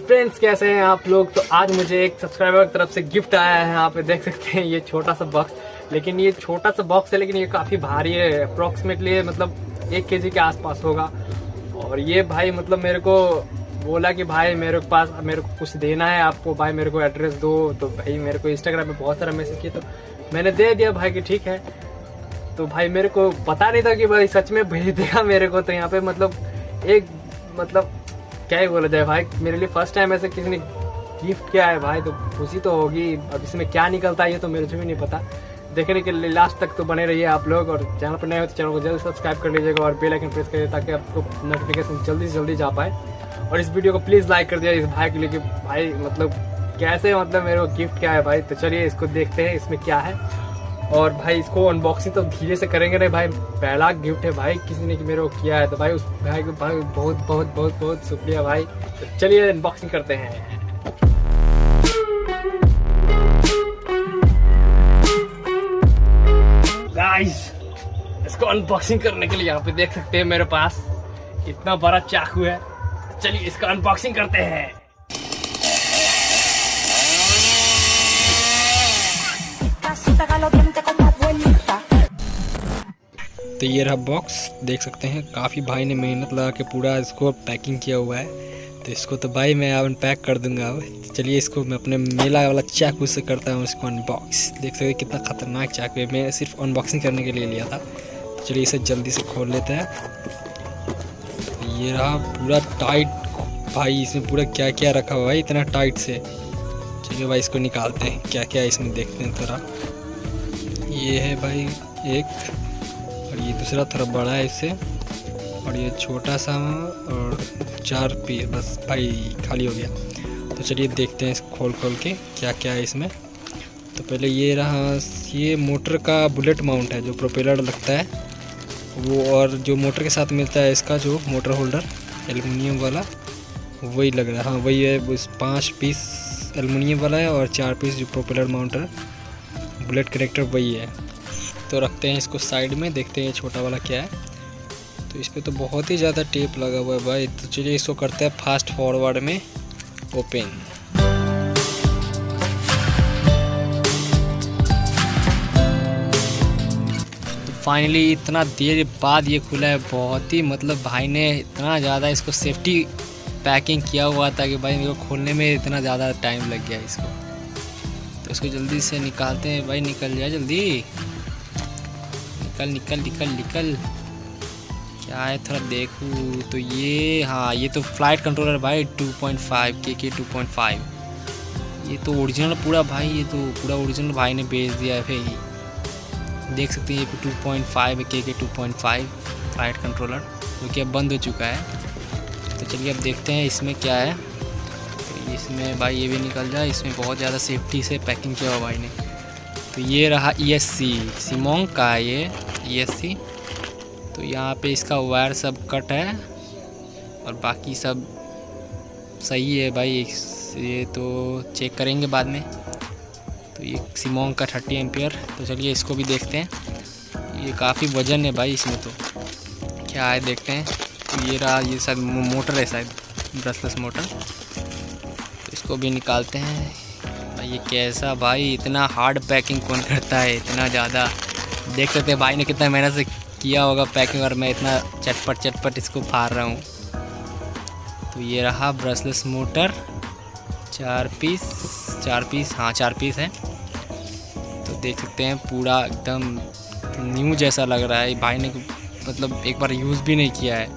Friends कैसे हैं आप लोग। तो आज मुझे एक सब्सक्राइबर की तरफ से गिफ्ट आया है। यहाँ पे देख सकते हैं ये छोटा सा बॉक्स, लेकिन ये छोटा सा बॉक्स है लेकिन ये काफ़ी भारी है। अप्रोक्सीमेटली मतलब 1 kg के आसपास होगा। और ये भाई मतलब मेरे को बोला कि भाई मेरे को कुछ देना है आपको, भाई मेरे को एड्रेस दो। तो भाई मेरे को इंस्टाग्राम पे बहुत सारा मैसेज किया, तो मैंने दे दिया भाई कि ठीक है। तो भाई मेरे को पता नहीं था कि भाई सच में भेज देगा मेरे को। तो यहाँ पे मतलब क्या ही बोला जाए भाई, मेरे लिए फर्स्ट टाइम ऐसे किसी ने गिफ्ट किया है भाई, तो खुशी तो होगी। अब इसमें क्या निकलता है ये तो मेरे से भी नहीं पता। देखने के लिए लास्ट तक तो बने रहिए आप लोग, और चैनल पर नए हो तो चैनल को जल्दी सब्सक्राइब कर लीजिएगा और बेल आइकन प्रेस करिए ताकि आपको नोटिफिकेशन जल्दी से जल्दी जा पाए। और इस वीडियो को प्लीज़ लाइक कर दिया इस भाई के लिए कि भाई मतलब कैसे मतलब मेरे को गिफ्ट क्या है भाई। तो चलिए इसको देखते हैं इसमें क्या है। और भाई इसको अनबॉक्सिंग तो धीरे से करेंगे नहीं भाई, पहला गिफ्ट है भाई किसी ने कि मेरे को किया है। तो भाई उस भाई को भाई बहुत बहुत बहुत बहुत शुक्रिया भाई। तो चलिए अनबॉक्सिंग करते हैं। गाइस इसको अनबॉक्सिंग करने के लिए यहाँ पे देख सकते हैं मेरे पास इतना बड़ा चाकू है। चलिए इसका अनबॉक्सिंग करते हैं। तो ये रहा बॉक्स, देख सकते हैं काफ़ी भाई ने मेहनत लगा के पूरा इसको पैकिंग किया हुआ है। तो इसको तो भाई मैं अनपैक कर दूंगा। तो चलिए इसको मैं अपने मेला वाला चाकू से करता हूँ इसको अनबॉक्स। देख सकते हैं कितना खतरनाक चाकू है, मैं सिर्फ अनबॉक्सिंग करने के लिए लिया था। तो चलिए इसे जल्दी से खोल लेते हैं। ये रहा पूरा टाइट भाई, इसमें पूरा क्या क्या रखा हुआ है इतना टाइट से। चलिए भाई इसको निकालते हैं क्या क्या इसमें देखते हैं थोड़ा। ये है भाई एक, और ये दूसरा थोड़ा बड़ा है इससे, और ये छोटा सा और 4 पीस बस भाई खाली हो गया। तो चलिए देखते हैं इसको खोल के क्या क्या है इसमें। तो पहले ये रहा, ये मोटर का बुलेट माउंट है जो प्रोपेलर लगता है वो, और जो मोटर के साथ मिलता है इसका जो मोटर होल्डर एल्युमिनियम वाला वही लग रहा है। हाँ वही है, 5 पीस एल्युमिनियम वाला है और 4 पीस जो प्रोपेलर माउंटर बुलेट कनेक्टर वही है। तो रखते हैं इसको साइड में, देखते हैं ये छोटा वाला क्या है। तो इस पर तो बहुत ही ज़्यादा टेप लगा हुआ है भाई। तो चलिए इसको करते हैं फास्ट फॉरवर्ड में ओपन। तो फाइनली इतना देर बाद ये खुला है। बहुत ही मतलब भाई ने इतना ज़्यादा इसको सेफ्टी पैकिंग किया हुआ था कि भाई मेरे को खोलने में इतना ज़्यादा टाइम लग गया इसको। तो इसको जल्दी से निकालते हैं भाई, निकल जाए जल्दी, निकल क्या है थोड़ा देखूँ। तो ये हाँ ये तो फ्लाइट कंट्रोलर भाई 2.5 KK 2.5। ये तो ओरिजिनल पूरा भाई, ये तो पूरा ओरिजिनल भाई ने बेच दिया है भाई। देख सकते हैं ये 2.5 KK 2.5 फ्लाइट कंट्रोलर, जो कि अब बंद हो चुका है। तो चलिए अब देखते हैं इसमें क्या है। तो इसमें भाई ये भी निकल जाए, इसमें बहुत ज़्यादा सेफ्टी से पैकिंग किया हुआ भाई ने। तो ये रहा ESC सिमोंग का है ये ESC। तो यहाँ पे इसका वायर सब कट है और बाकी सब सही है भाई। ये तो चेक करेंगे बाद में। तो ये सिमोंग का 30 एम्पियर। तो चलिए इसको भी देखते हैं। ये काफ़ी वजन है भाई इसमें, तो क्या है देखते हैं। तो ये रहा, ये शायद मोटर है, शायद ब्रशलेस मोटर। तो इसको भी निकालते हैं। ये कैसा भाई, इतना हार्ड पैकिंग कौन करता है इतना ज़्यादा। देख सकते हैं भाई ने कितना मेहनत से किया होगा पैकिंग, और मैं इतना चटपट इसको फाड़ रहा हूँ। तो ये रहा ब्रशलेस मोटर 4 पीस हाँ 4 पीस है। तो देख सकते हैं पूरा एकदम न्यू जैसा लग रहा है। भाई ने मतलब एक बार यूज़ भी नहीं किया है।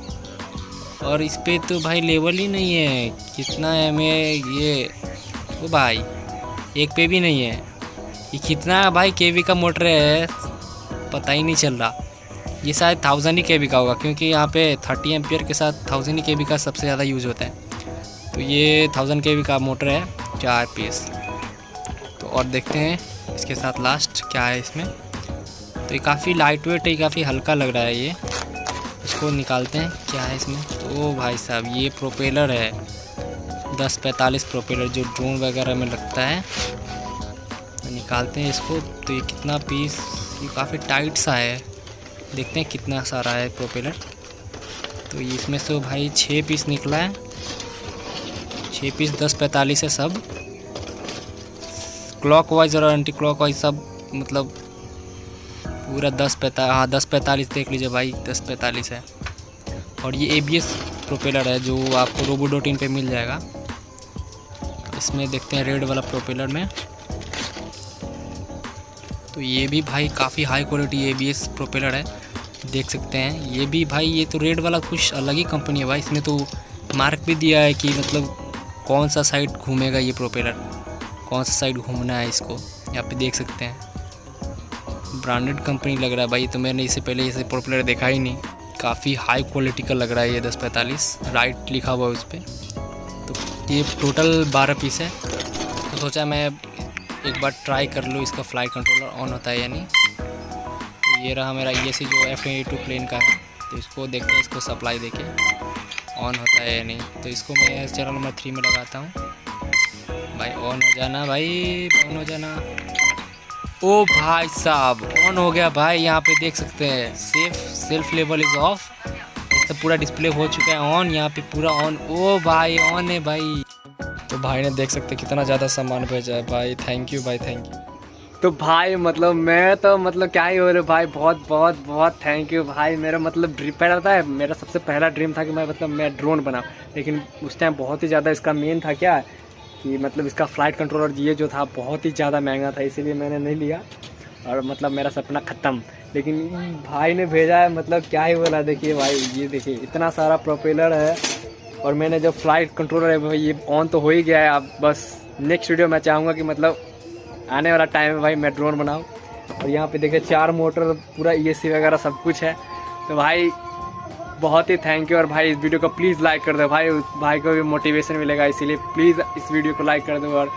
और इस पे तो भाई लेवल ही नहीं है कितना है में ये, वो भाई एक पे भी नहीं है। ये कितना भाई केवी का मोटर है पता ही नहीं चल रहा। ये शायद 1000 ही केवी का होगा, क्योंकि यहाँ पे 30 एम्पियर के साथ 1000 ही केवी का सबसे ज़्यादा यूज़ होता है। तो ये 1000 केवी का मोटर है 4 पीस। तो और देखते हैं इसके साथ लास्ट क्या है इसमें। तो ये काफ़ी लाइट वेट है, काफ़ी हल्का लग रहा है ये। इसको निकालते हैं क्या है इसमें। तो भाई साहब ये प्रोपेलर है 1045 प्रोपेलर जो ड्रोन वगैरह में लगता है। तो निकालते हैं इसको। तो ये कितना पीस, ये काफ़ी टाइट सा है, देखते हैं कितना सारा है प्रोपेलर। तो इसमें से भाई 6 पीस निकला है। 6 पीस 1045 है सब, क्लॉकवाइज और एंटी क्लॉकवाइज सब, मतलब पूरा 1045 देख लीजिए भाई, 1045 है। और ये ABS प्रोपेलर है जो आपको robo.in पे मिल जाएगा। इसमें देखते हैं रेड वाला प्रोपेलर में, तो ये भी भाई काफ़ी हाई क्वालिटी ABS प्रोपेलर है, देख सकते हैं। ये भी भाई, ये तो रेड वाला कुछ अलग ही कंपनी है भाई, इसमें तो मार्क भी दिया है कि मतलब कौन सा साइड घूमेगा ये प्रोपेलर, कौन सा साइड घूमना है इसको, यहाँ पे देख सकते हैं। ब्रांडेड कंपनी लग रहा है भाई, तो मैंने इससे पहले ऐसे प्रोपेलर देखा ही नहीं। काफ़ी हाई क्वालिटी का लग रहा है ये 1045, राइट लिखा हुआ है उस पर। तो ये टोटल 12 पीस है, तो सोचा मैं एक बार ट्राई कर लूँ इसका फ्लाइट कंट्रोलर ऑन होता है या नहीं। तो ये रहा मेरा ESC जो F-22 प्लेन का है, तो इसको देखते हैं, इसको सप्लाई देके ऑन होता है या नहीं। तो इसको मैं चैनल नंबर 3 में लगाता हूँ भाई। ऑन हो जाना भाई, ऑन हो जाना। ओ भाई साहब ऑन हो गया भाई, यहाँ पे देख सकते हैं सेल्फ लेवल इज़ ऑफ, इसका पूरा डिस्प्ले हो चुका है ऑन, यहाँ पे पूरा ऑन। ओ भाई ऑन है भाई। तो भाई ने देख सकते कितना ज़्यादा सामान भेजा है भाई, थैंक यू भाई, थैंक यू। तो भाई मतलब मैं तो मतलब क्या ही हो रहा भाई, बहुत बहुत बहुत थैंक यू भाई। मेरा मतलब ड्रीम पहला था, मेरा सबसे पहला ड्रीम था कि मैं ड्रोन बनाऊँ, लेकिन उस टाइम बहुत ही ज़्यादा इसका मेन था क्या कि मतलब इसका फ़्लाइट कंट्रोलर ये जो था बहुत ही ज़्यादा महंगा था, इसीलिए मैंने नहीं लिया और मतलब मेरा सपना ख़त्म। लेकिन भाई ने भेजा है, मतलब क्या ही बोला। देखिए भाई, ये देखिए इतना सारा प्रोपेलर है, और मैंने जो फ्लाइट कंट्रोलर है भाई ये ऑन तो हो ही गया है। अब बस नेक्स्ट वीडियो मैं चाहूँगा कि मतलब आने वाला टाइम में भाई मैं ड्रोन बनाऊँ। और यहाँ पे देखिए 4 मोटर, पूरा ESC वगैरह सब कुछ है। तो भाई बहुत ही थैंक यू। और भाई इस वीडियो को प्लीज़ लाइक कर दो भाई, उस भाई को भी मोटिवेशन मिलेगा, इसीलिए प्लीज़ इस वीडियो को लाइक कर दो और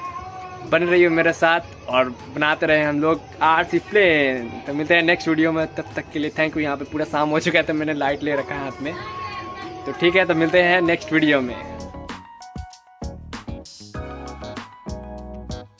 बन रही हो मेरे साथ और बनाते रहे हम लोग RC प्लेन। तो मिलते हैं नेक्स्ट वीडियो में, तब तक के लिए थैंक यू। यहाँ पे पूरा शाम हो चुका है तो मैंने लाइट ले रखा है हाथ में, तो ठीक है, तो मिलते हैं नेक्स्ट वीडियो में।